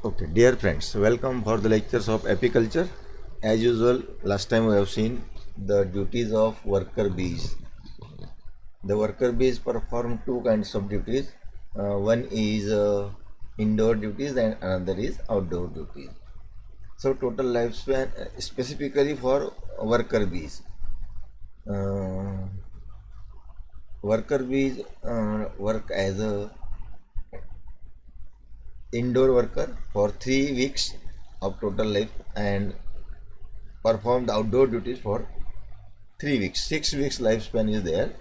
Okay, dear friends, welcome for the lectures of apiculture. As usual, last time we have seen the duties of worker bees. The worker bees perform two kinds of duties. One is indoor duties and another is outdoor duties. So total lifespan specifically for worker bees. Uh, Worker bees work as a indoor worker for 3 weeks of total life and perform the outdoor duties for 3 weeks. 6 weeks lifespan is there.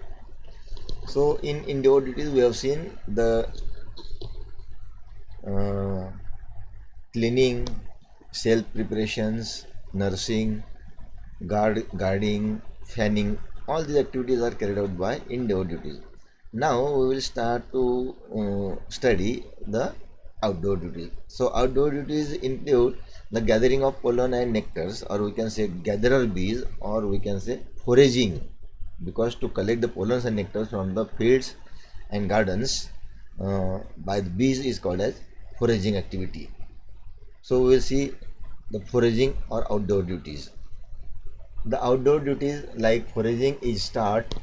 So in indoor duties we have seen the uh, cleaning, self preparations, nursing, guarding, fanning. All these activities are carried out by indoor duties. Now we will start to study the outdoor duties. So outdoor duties include the gathering of pollen and nectars, or we can say gatherer bees, or we can say foraging, because to collect the pollens and nectars from the fields and gardens by the bees is called as foraging activity. So we will see the foraging or outdoor duties. The outdoor duties like foraging is start.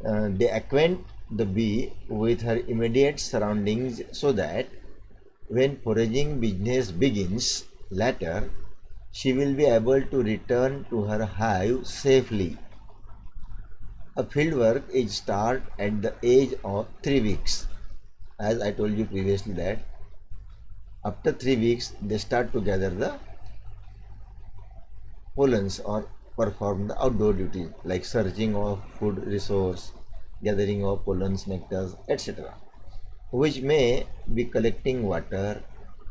They acquaint the bee with her immediate surroundings so that when foraging business begins later, she will be able to return to her hive safely. A field work is start at the age of 3 weeks. As I told you previously that after 3 weeks they start to gather the pollens or perform the outdoor duties like searching of food resource, gathering of pollens, nectars, etc., which may be collecting water,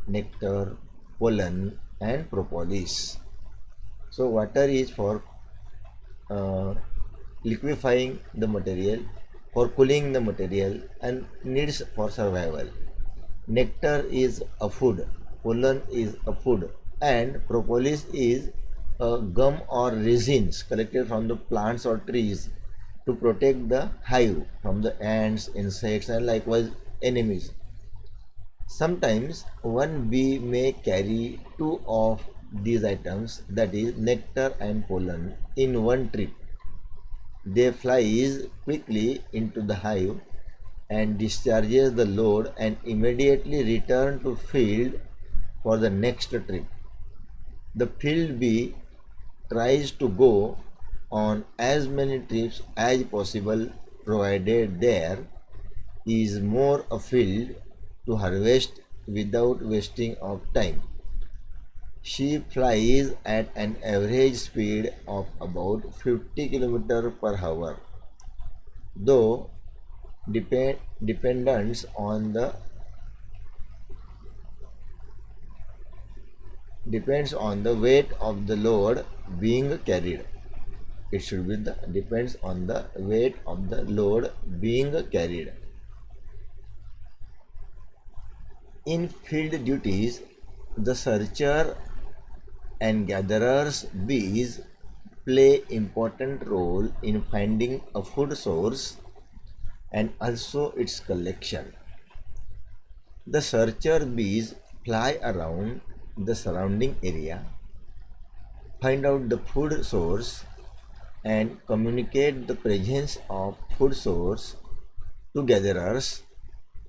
nectar, pollen, and propolis. So water is for uh, liquefying the material, for cooling the material, and needs for survival. Nectar is a food, pollen is a food, and propolis is a gum or resins collected from the plants or trees to protect the hive from the ants, insects, and likewise enemies. Sometimes one bee may carry two of these items, that is nectar and pollen, in one trip. They flies quickly into the hive and discharges the load and immediately return to field for the next trip. The field bee tries to go on as many trips as possible provided there is more a field to harvest without wasting of time. She flies at an average speed of about 50 km per hour, though dependence on the depends on the weight of the load being carried. It should be the depends on the weight of the load being carried. In field duties, the searcher and gatherers bees play important role in finding a food source and also its collection. The searcher bees fly around the surrounding area, find out the food source, and communicate the presence of food source to gatherers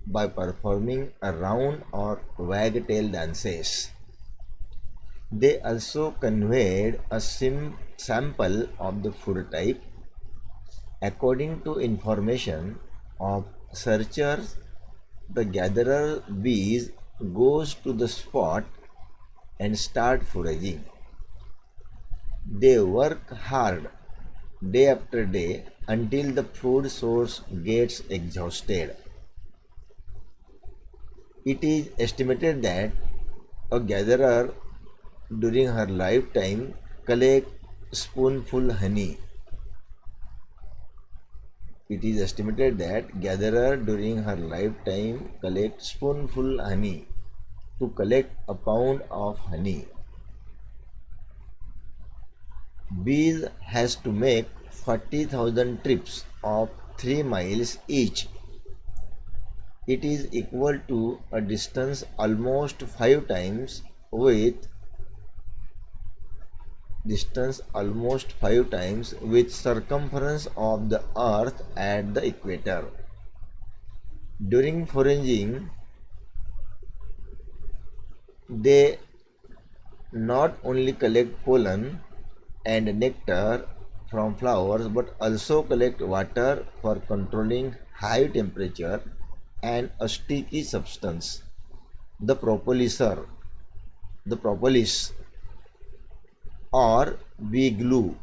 by performing a round or wagtail dances. They also conveyed a sample of the food type. According to information of searchers, the gatherer bees goes to the spot and start foraging. They work hard day after day until the food source gets exhausted. It is estimated that a gatherer during her lifetime collect spoonful honey. It is estimated that gatherer during her lifetime collect spoonful honey to collect a pound of honey. Bees has to make 40,000 trips of 3 miles each it is equal to a distance almost 5 times with circumference of the earth at the equator. During foraging, they not only collect pollen and nectar from flowers but also collect water for controlling high temperature and a sticky substance, the propolis or bee glue.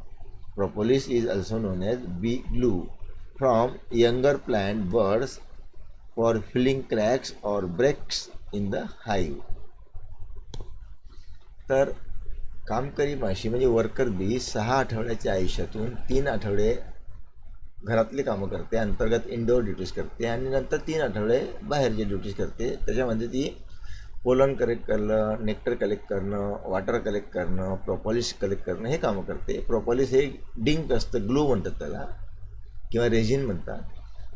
Propolis is also known as bee glue from younger plant buds for filling cracks or breaks in the hive. तर कामकरी माशी म्हणजे worker bee 6 आठवड्याच्या आयुष्यातून 3 आठवडे घरातली कामं करते, अंतर्गत इंडोर ड्युटीज करते आणि नंतर 3 आठवडे बाहेरचे ड्युटीज करते. त्याच्यामध्ये ती पोलन कलेक्ट करणं, नेक्टर कलेक्ट करणं, वॉटर कलेक्ट करणं, प्रोपॉलिस कलेक्ट करणं हे कामं करते. प्रोपॉलिस हे डिंक असतं, ग्लू म्हणतात त्याला किंवा रेझिन म्हणतात,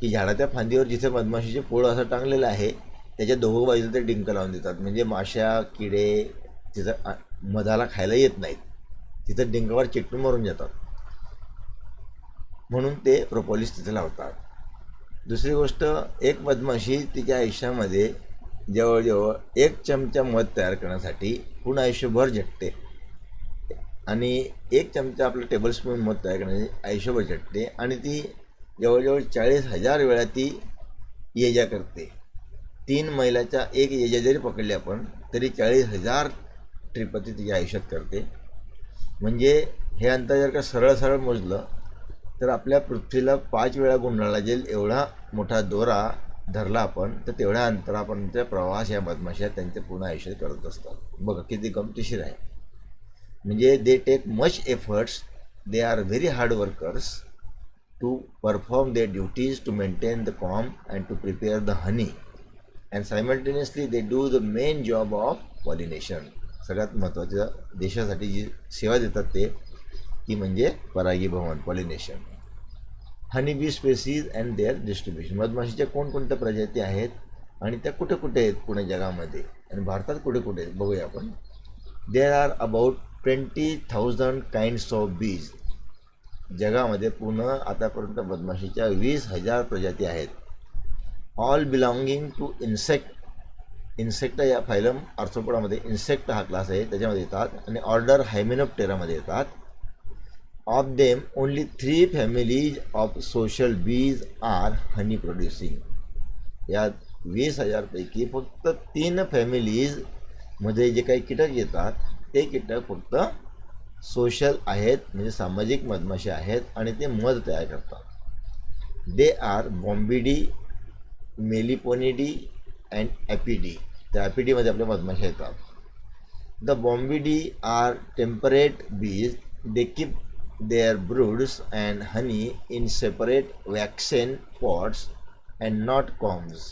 की झाडाच्या फांदीवर जिथे मधमाशीचे पोळं असं टांगलेलं आहे त्याच्या दोघं बाजूला ते डिंक लावून देतात, म्हणजे माशा किडे तिथं मधाला खायला येत नाहीत, तिथं डिंकावर चिकटून मरून जातात, म्हणून ते प्रोपॉलिस तिथे लावतात. दुसरी गोष्ट, एक मधमाशी तिच्या आयुष्यामध्ये जवळजवळ 1 चमचा मध तयार करण्यासाठी पूर्ण आयुष्यभर झटते आणि 1 चमचा आपलं टेबलस्पून मध तयार करण्यासाठी आयुष्यभर झटते आणि ती जवळजवळ 40,000 वेळा ती येजा करते. 3 मैलाच्या एक येजा जरी पकडली आपण तरी 40,000 ट्रिप ती तिच्या आयुष्यात करते. म्हणजे हे अंतर जर का सरळ मोजलं तर आपल्या पृथ्वीला 5 वेळा गुंडाळला लागेल एवढा मोठा दोरा धरला आपण, तर तेवढ्या अंतरापर्यंत प्रवास या मधमाशा त्यांच्या पूर्ण आयुष्यात करत असतात. बघा किती गमतीशीर आहे. म्हणजे they take much efforts, they are very hard workers to perform their duties to maintain the comb and to prepare the honey and simultaneously they do the main job of pollination. सगळ्यात महत्त्वाचं देशासाठी जी सेवा देतात ते ती म्हणजे परागीभवन, pollination. Honey bee species and their distribution. मधमाशीच्या कोणकोणत्या प्रजाती आहेत आणि त्या कुठे कुठे आहेत पुणे जगामध्ये आणि भारतात कुठे कुठे आहेत बघूया आपण. There are about 20,000 kinds of bees. जगामध्ये पूर्ण आतापर्यंत मधमाशीच्या 20,000 प्रजाती आहेत. ऑल बिलॉंगिंग टू इन्सेक्ट या फायलम आर्थ्रोपोडामध्ये इन्सेक्ट हा क्लास आहे त्याच्यामध्ये येतात आणि ऑर्डर हायमेनोप्टेरामध्ये येतात. Of them only 3 families of social bees are honey producing. या 20,000 पैकी फक्त 3 फॅमिलीजमध्ये जे काही कीटक येतात ते कीटक फक्त सोशल आहेत, म्हणजे सामाजिक मधमाशी आहेत आणि ते मध तयार करतात. They are Bombidae, Meliponidae and Apidae. त्या ॲपिडीमध्ये आपल्या मधमाशा येतात. द बॉम्बिडी आर टेम्परेट बीज. They keep their broods and honey in separate waxen pots and not combs.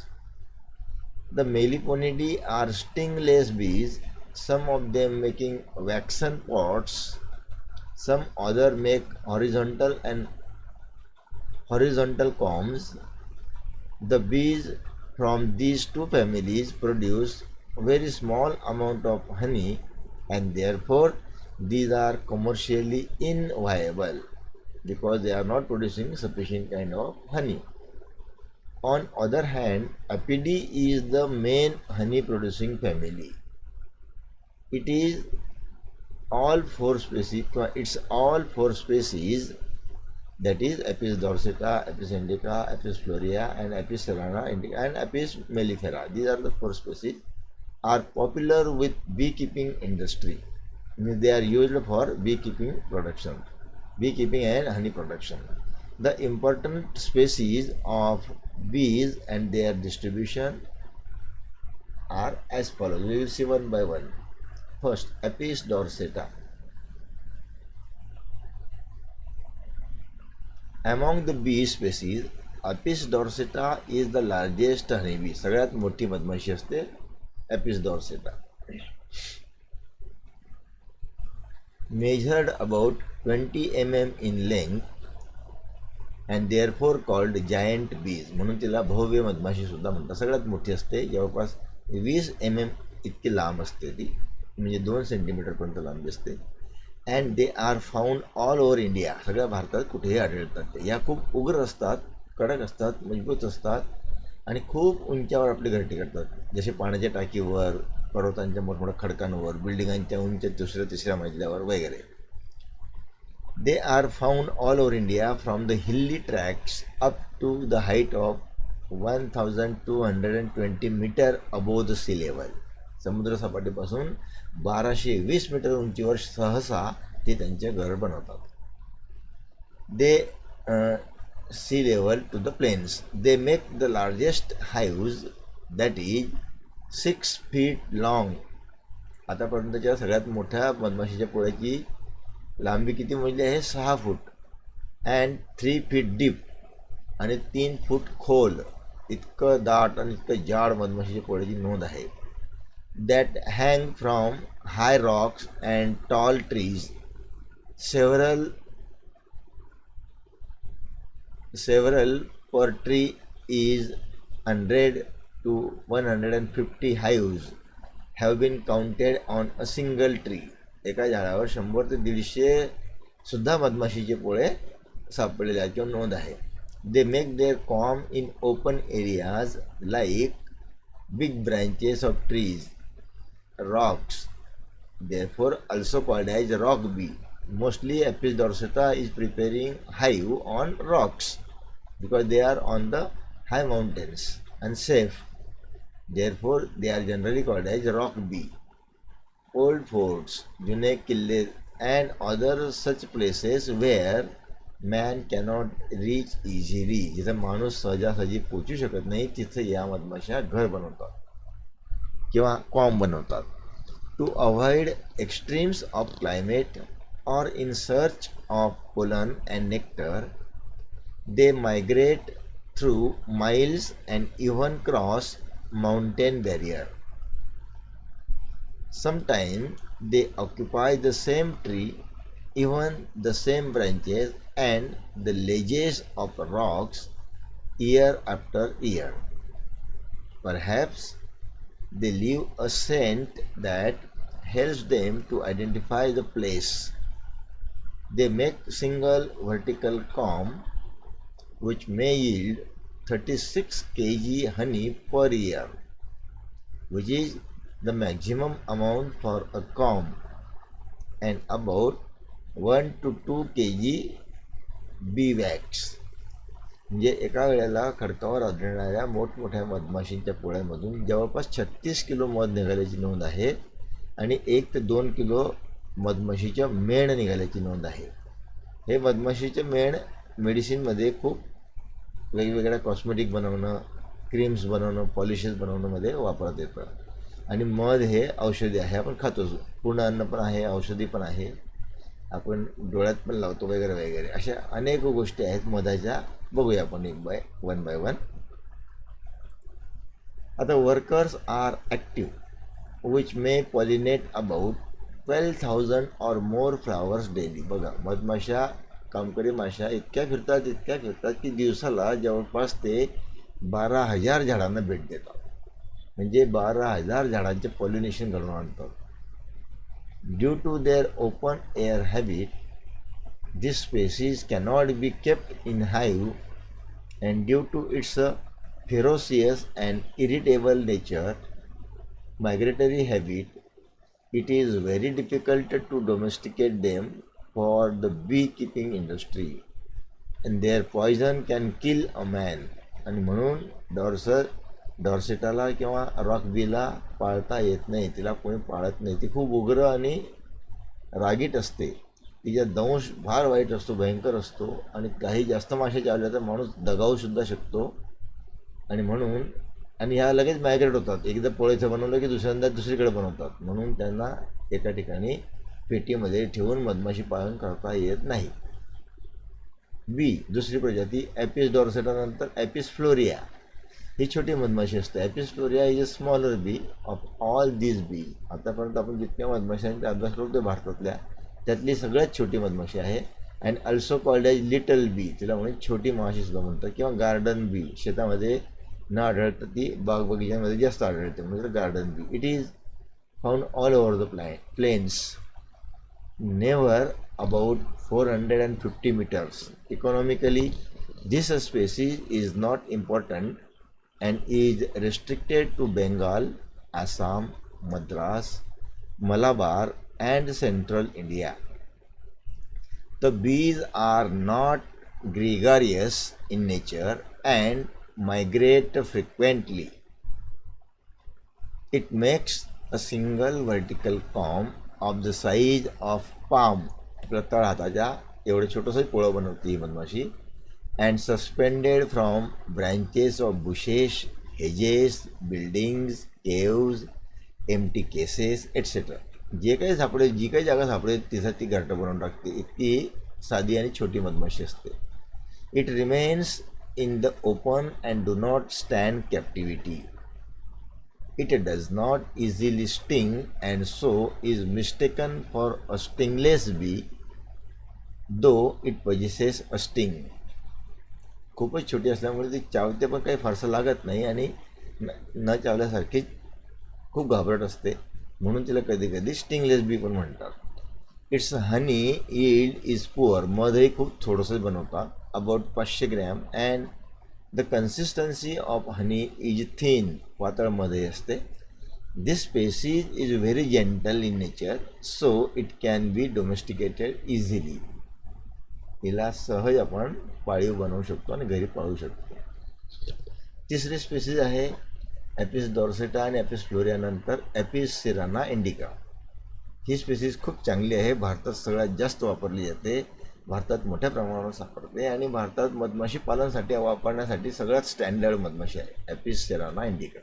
The Meliponidae are stingless bees, some of them making waxen pots, some other make horizontal combs. The bees from these two families produce very small amount of honey and therefore these are commercially inviable because they are not producing sufficient kind of honey. On other hand, Apidae is the main honey producing family. It is all 4 species. It's all 4 species, that is Apis dorsata, Apis indica, Apis florea and Apis cerana indica and Apis mellifera. These are the 4 species are popular with beekeeping industry. They are used for beekeeping and honey production. The important species of bees and their distribution are as follows. We will see one by one. First, Apis dorsata. Among the bee species, Apis dorsata is the largest honeybee. सगळ्यात मोठी मधमाशी असते Apis dorsata. Measured about 20 mm in length and therefore called giant बीज, म्हणून तिला भव्य मधमाशी सुद्धा म्हणतात. सगळ्यात मोठी असते, जवळपास 20 mm इतकी लांब असते ती, म्हणजे 2 सेंटीमीटरपर्यंत लांबी असते. And they are found all over India, सगळ्या भारतात कुठेही आढळतात. ते या खूप उग्र असतात, कडक असतात, मजबूत असतात आणि खूप उंचावर आपली घरटी करतात, जसे पाण्याच्या टाकीवर, पर्वतांच्या मोठमोठ्या खडकांवर, बिल्डिंगांच्या उंच 2ऱ्या-3ऱ्या मजल्यावर वगैरे. They are found all over India from the hilly tracts up to the height of 1220 meter above the sea level. समुद्र सपाटीपासून 1220 मीटर उंचीवर सहसा ते त्यांचे घर बनवतात. They sea level to the plains. They make the largest hives that is 6 feet long. आतापर्यंतच्या सगळ्यात मोठ्या मधमाशीच्या पोळ्याची लांबी किती मोजली आहे? 6 फूट. अँड 3 feet डीप, आणि 3 फूट खोल, इतकं दाट आणि इतकं जाड मधमाशीच्या पोळ्याची नोंद आहे. That hang from hi rocks and tall trees. Several पर tree is 100 to 150 hives have been counted on a single tree. एका झाडावर 100 ते 150 सुद्धा मधमाशीचे पोळे सापडलेले आहेत किंवा नोंद आहे. They make their com in open areas like big branches of trees, rocks, therefore also called as rock bee. Mostly Apis dorsata is preparing hive on rocks because they are on the high mountains and safe. Therefore they are generally called as rock bee. Old forts, जुने किल्ले and other such places where man cannot reach easily, जिथे माणूस सहजासहजी पोचू शकत नाही, तिथे या मधमाशा घर बनवतात किंवा कॉम बनवतात. To avoid extremes of climate or in search of pollen and nectar, they migrate through miles and even cross mountain barrier. Sometimes they occupy the same tree, even the same branches and the ledges of rocks year after year. Perhaps they leave a scent that helps them to identify the place. They make single vertical comb which may yield 36 kg honey per year, which is the maximum amount for a comb, and about 1 to 2 kg bee wax. म्हणजे एका वेळेला खडकावर आढळणाऱ्या मोठमोठ्या मधमाशींच्या पोळ्यामधून जवळपास 36 kilo मध निघाल्याची नोंद आहे आणि 1 ते 2 किलो मधमाशीच्या मेण निघाल्याची नोंद आहे. हे मधमाशीचे मेण मेडिसिनमध्ये खूप वेगवेगळ्या कॉस्मेटिक बनवणं, क्रीम्स बनवणं, पॉलिशेस बनवण्यामध्ये वापरत येतं. आणि मध हे औषधी आहे, आपण खातो, पूर्ण अन्न पण आहे, औषधी पण आहे, आपण डोळ्यात पण लावतो वगैरे वगैरे. अशा अनेक गोष्टी आहेत मधाच्या. बघूया आपण वन बाय वन. आता workers are active which may pollinate about 12,000 or more flowers daily. बघा, मधमाशा, कामकरी माशा इतक्या फिरतात की दिवसाला जवळपास ते 12,000 झाडांना भेट देतात. म्हणजे 12,000 झाडांचे पॉलिनेशन घडवून आणतात. Due to their open air habit, this species cannot be kept in hive, and due to its ferocious and irritable nature, migratory habit, it is very difficult to domesticate them for the beekeeping industry, and their poison can kill a man. आणि म्हणून डॉर्सेटाला किंवा rock बीला पाळता येत नाही, तिला कोणी पाळत नाही. ती खूप उग्र आणि रागीट असते, तिचा दंश फार वाईट असतो, भयंकर असतो, आणि काही जास्त माशा चावल्या तर माणूस दगावूसुद्धा शकतो. आणि म्हणून ह्या लगेच मायग्रेट होतात. एकदा पोळ्याचं बनवलं की दुसऱ्यांदा दुसरीकडे बनवतात, म्हणून त्यांना एका ठिकाणी पेटीमध्ये ठेवून मधमाशी पालन करता येत नाही. बी, दुसरी प्रजाती ॲपिस डॉर्सेटा नंतर ॲपिस फ्लोरिया, ही छोटी मधमाशी असते. Apis florea is a smaller bee of all this bee. आतापर्यंत आपण जितक्या मधमाशांचा अभ्यास करतो भारतातल्या, त्यातली सगळ्यात छोटी मधमाशी आहे. And also called as little bee, तिला म्हणजे छोटी माशी सुद्धा म्हणतात, किंवा गार्डन बी. शेतामध्ये न आढळतं, ती बाग बगीच्यांमध्ये जास्त आढळते, म्हणजे garden bee. It is found all over the plains, never about 450 meters. Economically, this species is not important and is restricted to Bengal, Assam, Madras, Malabar and central India. The bees are not gregarious in nature and migrate frequently. It makes a single vertical comb of the size of palm, आपल्या तळ हाताच्या एवढं छोटंसं पोळं बनवते ही मधमाशी, and suspended from branches of bushes, hedges, buildings, caves, empty cases etcetera. जे काही सापडेल, जी काही जागा सापडेल तिसाठी ती घरटं बनवून टाकते. इतकी साधी आणि छोटी मधमाशी असते. It remains in the open and do not stand captivity. It does not easily sting and so is mistaken for a stingless bee, though it possesses a sting. खूपच छोटी असल्यामुळे ती चावते पण काही फारसं लागत नाही आणि न चावल्यासारखी खूप घाबरट असते, म्हणून तिला कधी कधी स्टिंगलेस बी पण म्हणतात. Its honey yield is poor, मधही खूप थोडंसं बनवतात, about 500 gram, and the consistency of honey is thin, पातळमध्ये असते. This species is very gentle in nature, so it can be domesticated easily. हिला सहज आपण पाळीव बनवू शकतो आणि घरी पाळू शकतो. तिसरी स्पेसीज आहे ॲपिस डॉर्सेटा आणि ॲपिस फ्लोरिया नंतर ॲपिस सिराना इंडिका. ही स्पेसीज खूप चांगली आहे, भारतात सगळ्यात जास्त वापरली जाते, भारतात मोठ्या प्रमाणावर सापडते आणि भारतात मधमाशी पालनासाठी वापरण्यासाठी सगळ्यात स्टँडर्ड मधमाशी आहे Apis cerana indica.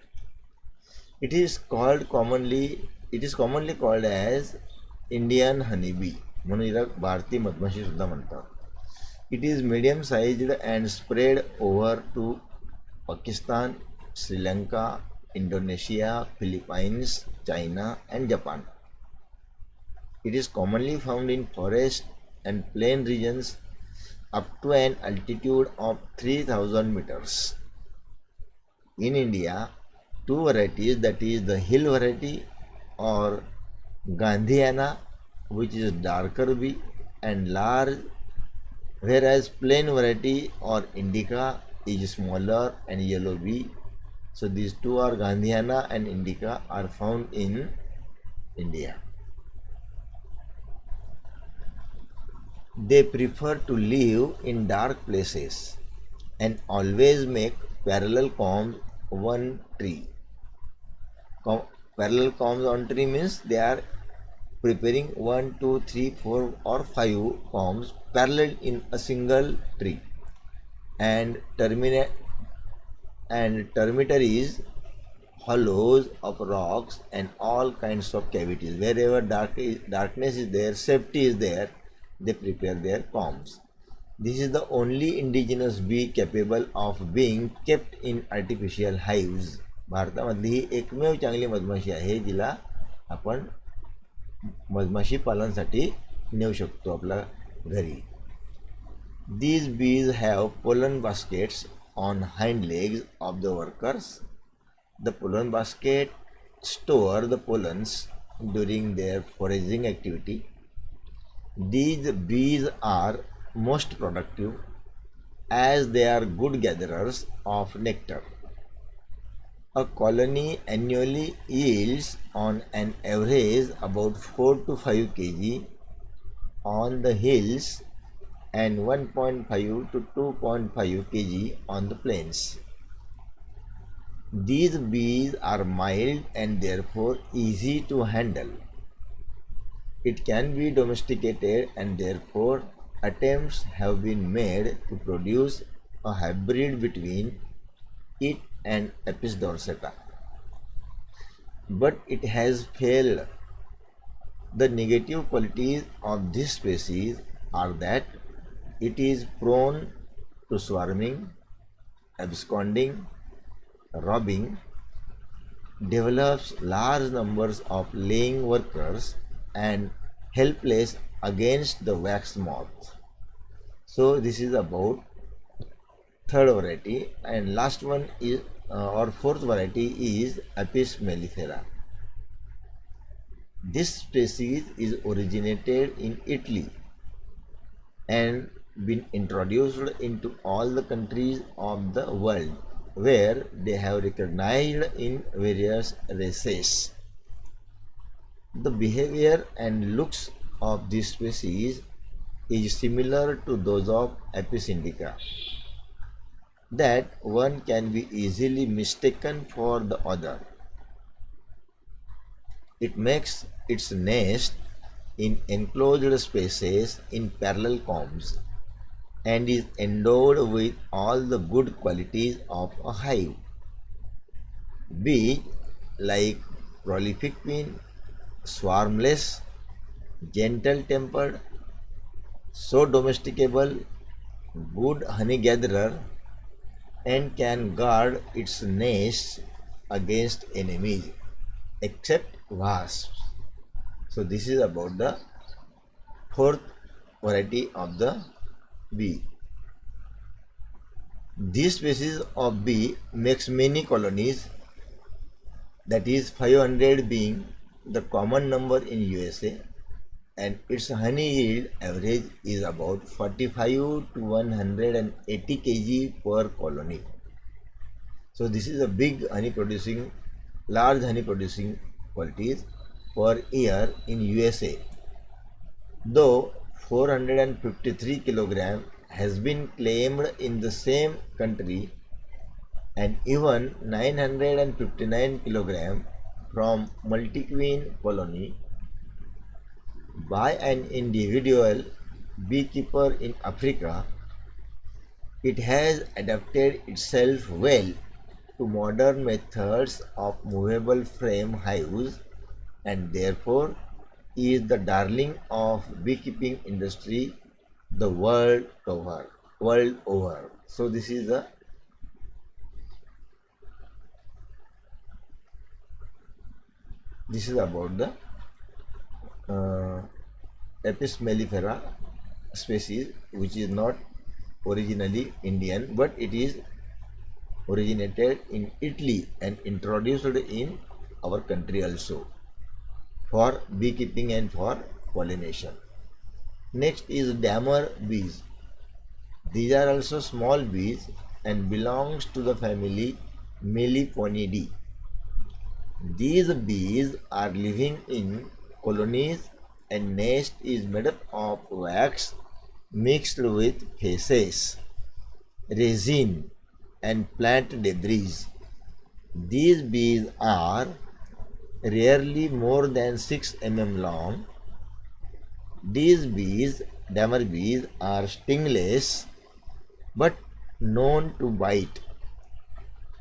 It is commonly called as Indian honey bee, म्हणून हिला भारतीय मधमाशी सुद्धा म्हणतात. It is medium sized and spread over to Pakistan, Sri Lanka, Indonesia, Philippines, China and Japan. It is commonly found in forest and plain regions up to an altitude of 3000 meters. In India, two varieties, that is the hill variety or Gandhiana, which is darker bee and large, whereas plain variety or Indica is smaller and yellow bee. So these two are Gandhiana and Indica are found in India. They prefer to live in dark places and always make parallel combs one tree. Parallel combs on tree means they are preparing 1, 2, 3, 4 or 5 combs parallel in a single tree, and termitaries, hollows of rocks and all kinds of cavities. Wherever darkness is there, safety is there, they prepare their combs. This is the only indigenous bee capable of being kept in artificial hives. भारतामधली ही एकमेव चांगली मधमाशी आहे जिला आपण मधमाशी पालनासाठी नेऊ शकतो आपल्या घरी. These bees have pollen baskets on hind legs of the workers. The pollen basket store the pollens during their foraging activity. These bees are most productive as they are good gatherers of nectar. A colony annually yields on an average about 4 to 5 kg on the hills and 1.5 to 2.5 kg on the plains. These bees are mild and therefore easy to handle. It can be domesticated and therefore attempts have been made to produce a hybrid between it and Apis dorsata, but it has failed. The negative qualities of this species are that it is prone to swarming, absconding, robbing, develops large numbers of laying workers, and helpless against the wax moth. So this is about third variety, and last one is or fourth variety is Apis mellifera. This species is originated in Italy and been introduced into all the countries of the world where they have recognized in various races. The behavior and looks of this species is similar to those of Apis indica, that one can be easily mistaken for the other. It makes its nest in enclosed spaces in parallel combs and is endowed with all the good qualities of a hive. Bees like prolific queen, swarmless, gentle tempered, so domesticable, good honey gatherer, and can guard its nest against enemies except wasps. So this is about the fourth variety of the bee. This species of bee makes many colonies, that is 500 being the common number in USA, and its honey yield average is about 45 to 180 kg per colony. So this is a big honey producing, large honey producing qualities per year in USA. Though 453 kilogram has been claimed in the same country, and even 959 kilogram from multi-queen colony by an individual beekeeper in Africa, it has adapted itself well to modern methods of movable frame hives and therefore is the darling of beekeeping industry the world over. So this is about the uh, Apis mellifera species, which is not originally Indian, but it is originated in Italy and introduced in our country also for beekeeping and for pollination. Next is dammer bees. These are also small bees and belongs to the family Meliponidae. These bees are living in colonies and nest is made up of wax mixed with feces, resin and plant debris. These bees are rarely more than 6 long. These bees, dammer bees, are stingless but known to bite.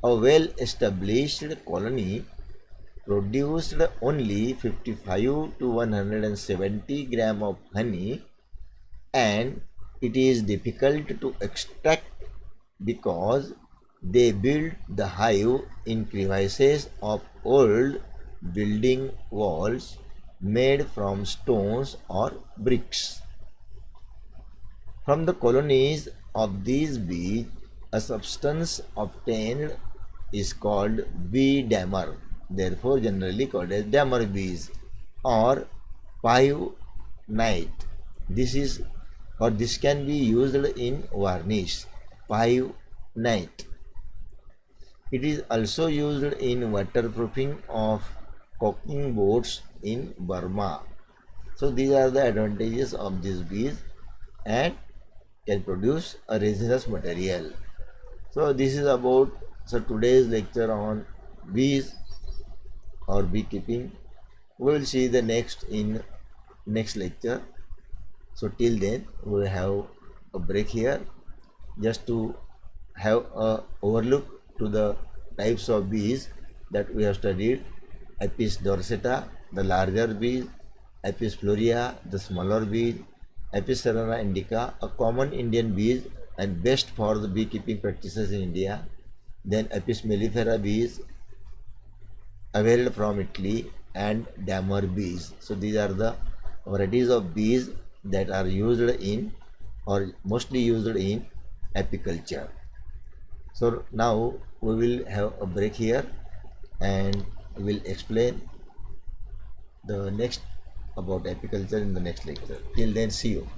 A well established colony produced only 55 to 170 gram of honey, and it is difficult to extract because they build the hive in crevices of old building walls made from stones or bricks. From the colonies of these bees, a substance obtained is called bee dammer, therefore generally called as dammer bees or pivenite. This is or this can be used in varnish. Pivenite. It is also used in waterproofing of caulking boats in Burma. So these are the advantages of these bees and can produce a resinous material. So this is about today's lecture on bees or beekeeping. We will see the next in next lecture. So till then we will have a break here just to have a overlook to the types of bees that we have studied. Apis dorsata, the larger bees; Apis florea, the smaller bees; Apis cerana indica, a common Indian bees and best for the beekeeping practices in India; then Apis mellifera bees availed from Italy, and dammer bees. So these are the varieties of bees that are used in or mostly used in apiculture. So now we will have a break here and we'll explain the next about apiculture in the next lecture. Till then, see you.